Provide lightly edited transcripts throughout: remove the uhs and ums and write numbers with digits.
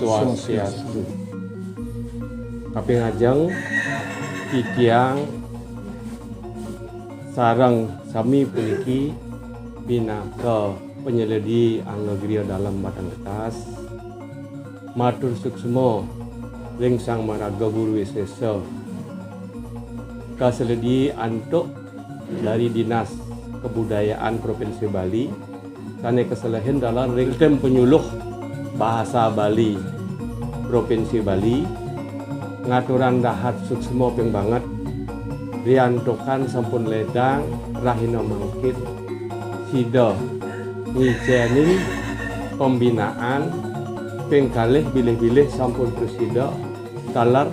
Swastiastu. Kapingajeng titiang sareng sami puniki pinaka penyeledi anggegriya dalam batang kertas matur suksma ring Sang Maraga Guru Wisesa kaseledi antuk dari Dinas Kebudayaan Provinsi Bali sane kesalahan dalam ring tem penyuluh bahasa Bali Provinsi Bali ngaturan dahat suksma ping banget riantokan sampun ledang rahina mangkit sida ngijenin pembinaan ping kalih bilih-bilih sampun presida talar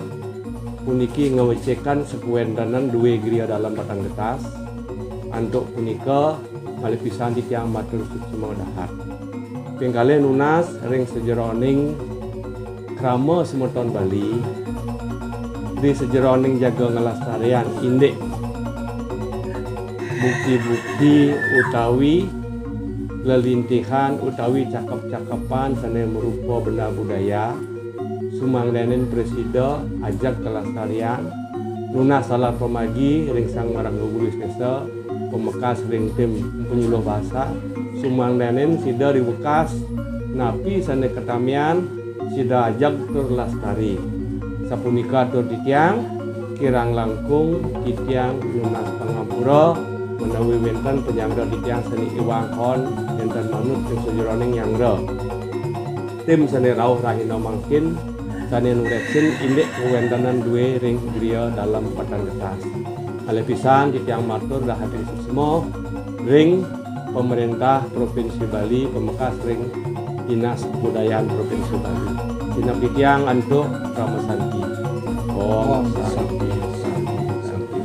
puniki ngewecekan sekuendanan duwe griya dalam batang getas antuk punika malih pisan titiang matur suksma dahat ping kalih nunas ring sejeroning krama semeton Bali di sejeroning jaga ngelestarian indek bukti-bukti utawi lelintihan utawi cakep-cakepan sane merupa benda budaya sumangdanen presida ajak kelestarian nunas salah pemagi ring Sang Maraga Guru Wisesa pemekas ring tim penyuluh bahasa sumangdanen sida dibekas napi sane ketamian sida ajak tur lestari sapunika tur titiang kirang langkung titiang nunas pangapura menawi wenten penyangga titiang seni iwangkon enten manut ing sejeroning nyangga tim seni rawuh rahina mangkin seni nureksin indek kewentenan duwe ring griya dalam batang kertas kalih pisan titiang matur dhahatur suksma ring pemerintah Provinsi Bali pemekas ring Dinas Kebudayaan Provinsi Bali tinap titiang antuk Ramasanti Om Santi Santi Santi.